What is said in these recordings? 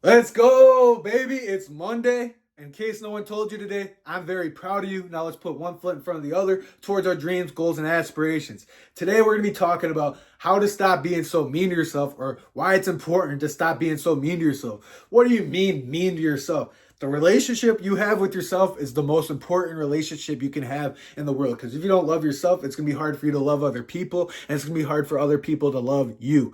Let's go, baby. It's Monday. In case no one told you today, I'm very proud of you. Now let's put one foot in front of the other towards our dreams, goals, and aspirations. Today we're going to be talking about how to stop being so mean to yourself, or why it's important to stop being so mean to yourself. What do you mean to yourself? The relationship you have with yourself is the most important relationship you can have in the world. Because if you don't love yourself, it's going to be hard for you to love other people, and it's going to be hard for other people to love you.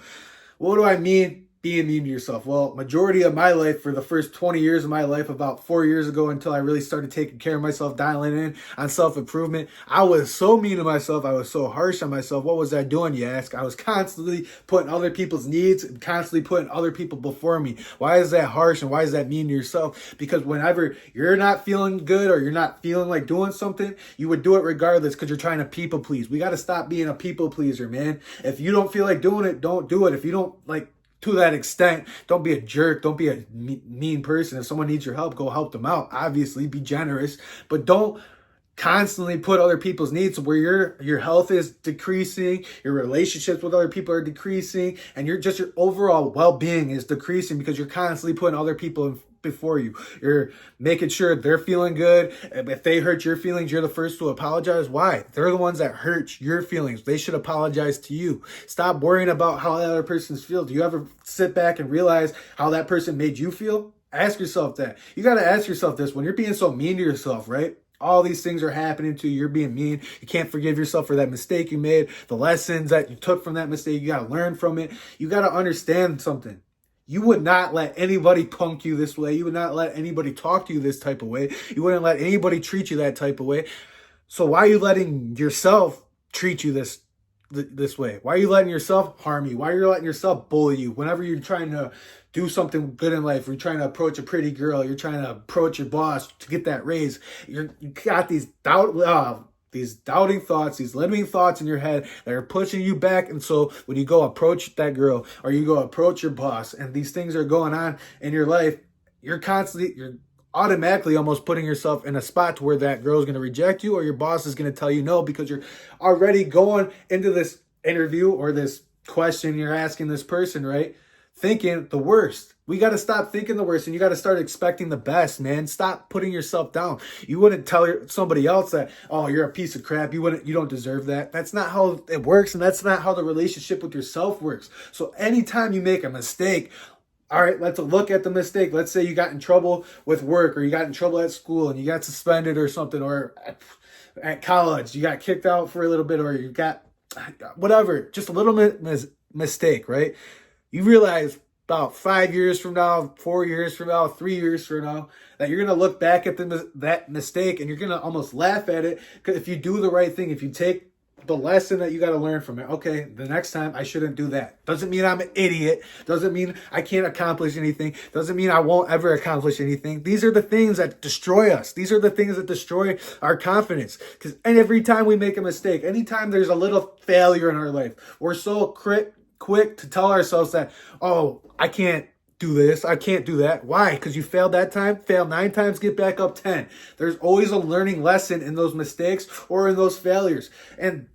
What do I mean being mean to yourself? Well, majority of my life, for the first 20 years of my life, about 4 years ago until I really started taking care of myself, dialing in on self-improvement, I was so mean to myself. I was so harsh on myself. What was I doing, you ask? I was constantly putting other people's needs and constantly putting other people before me. Why is that harsh and why is that mean to yourself? Because whenever you're not feeling good or you're not feeling like doing something, you would do it regardless because you're trying to people please. We got to stop being a people pleaser, man. If you don't feel like doing it, don't do it. If you don't like to that extent, don't be a jerk. Don't be a mean person. If someone needs your help, go help them out. Obviously, be generous, but don't constantly put other people's needs where your health is decreasing, your relationships with other people are decreasing, and your overall well-being is decreasing because you're constantly putting other people before you. You're making sure they're feeling good. If they hurt your feelings, you're the first to apologize. Why? They're the ones that hurt your feelings. They should apologize to you. Stop worrying about how that other person's feel. Do you ever sit back and realize how that person made you feel? Ask yourself that. You got to ask yourself this when you're being so mean to yourself, right? All these things are happening to you. You're being mean. You can't forgive yourself for that mistake you made. The lessons that you took from that mistake, you got to learn from it. You got to understand something. You would not let anybody punk you this way. You would not let anybody talk to you this type of way. You wouldn't let anybody treat you that type of way. So why are you letting yourself treat you this way? Why are you letting yourself harm you? Why are you letting yourself bully you? Whenever you're trying to do something good in life, you're trying to approach a pretty girl, you're trying to approach your boss to get that raise, you got these doubting thoughts, these limiting thoughts in your head that are pushing you back. And so when you go approach that girl or you go approach your boss and these things are going on in your life, you're automatically almost putting yourself in a spot to where that girl is going to reject you or your boss is going to tell you no, because you're already going into this interview or this question you're asking this person, right? Thinking the worst. We got to stop thinking the worst and you got to start expecting the best, man. Stop putting yourself down. You wouldn't tell somebody else that, oh, you're a piece of crap. You don't deserve that. That's not how it works. And that's not how the relationship with yourself works. So anytime you make a mistake, all right, let's look at the mistake. Let's say you got in trouble with work or you got in trouble at school and you got suspended or something, or at college, you got kicked out for a little bit, or you got whatever, just a little mistake, right? You realize about 5 years from now, 4 years from now, 3 years from now, that you're going to look back at that mistake and you're going to almost laugh at it. Because if you do the right thing, if you take the lesson that you got to learn from it, okay, the next time I shouldn't do that. Doesn't mean I'm an idiot. Doesn't mean I can't accomplish anything. Doesn't mean I won't ever accomplish anything. These are the things that destroy us. These are the things that destroy our confidence. Because every time we make a mistake, anytime there's a little failure in our life, we're so quick to tell ourselves that, oh, I can't do this, I can't do that. Why? Because you failed that time, fail 9 times, get back up 10. There's always a learning lesson in those mistakes or in those failures. And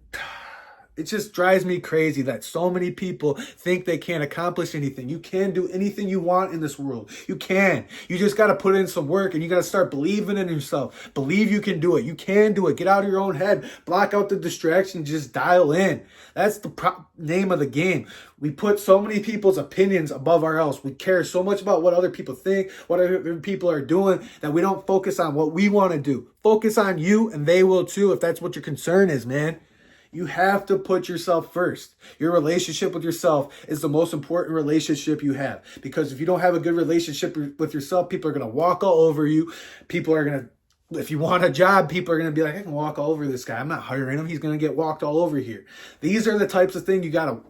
it just drives me crazy that so many people think they can't accomplish anything. You can do anything you want in this world. You can. You just got to put in some work and you got to start believing in yourself. Believe you can do it. You can do it. Get out of your own head. Block out the distractions. Just dial in. That's the name of the game. We put so many people's opinions above our else. We care so much about what other people think, what other people are doing, that we don't focus on what we want to do. Focus on you and they will too, if that's what your concern is, man. You have to put yourself first. Your relationship with yourself is the most important relationship you have. Because if you don't have a good relationship with yourself, people are going to walk all over you. People are going to, if you want a job, people are going to be like, I can walk all over this guy. I'm not hiring him. He's going to get walked all over here. These are the types of things you got to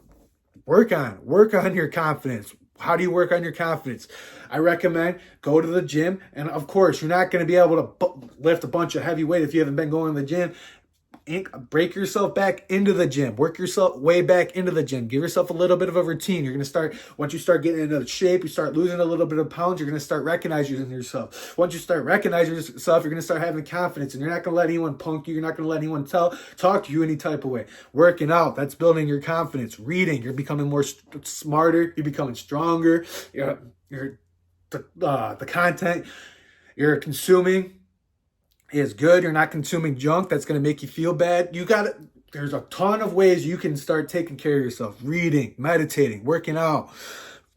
work on. Work on your confidence. How do you work on your confidence? I recommend go to the gym. And of course, you're not going to be able to lift a bunch of heavy weight if you haven't been going to the gym. Break yourself back into the gym. Work yourself way back into the gym. Give yourself a little bit of a routine. You're going to start, once you start getting into shape, you start losing a little bit of pounds, you're going to start recognizing yourself. Once you start recognizing yourself, you're going to start having confidence, and you're not going to let anyone punk you. You're not going to let anyone talk to you any type of way. Working out, that's building your confidence. Reading, you're becoming more smarter. You're becoming stronger. You're the content you're consuming is good. You're not consuming junk that's going to make you feel bad. There's a ton of ways you can start taking care of yourself. Reading, meditating, working out,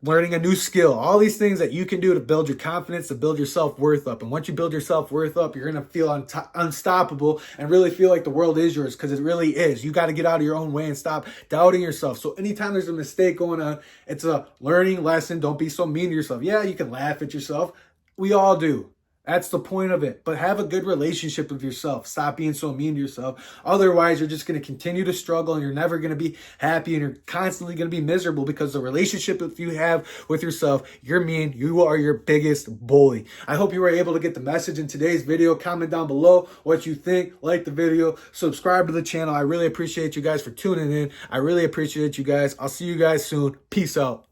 learning a new skill, all these things that you can do to build your confidence, to build your self-worth up. And once you build your self-worth up, you're going to feel unstoppable and really feel like the world is yours, because it really is. You got to get out of your own way and stop doubting yourself. So anytime there's a mistake going on, it's a learning lesson. Don't be so mean to yourself. Yeah, you can laugh at yourself. We all do. That's the point of it. But have a good relationship with yourself. Stop being so mean to yourself. Otherwise, you're just going to continue to struggle and you're never going to be happy and you're constantly going to be miserable, because the relationship that you have with yourself, you're mean. You are your biggest bully. I hope you were able to get the message in today's video. Comment down below what you think. Like the video. Subscribe to the channel. I really appreciate you guys for tuning in. I really appreciate you guys. I'll see you guys soon. Peace out.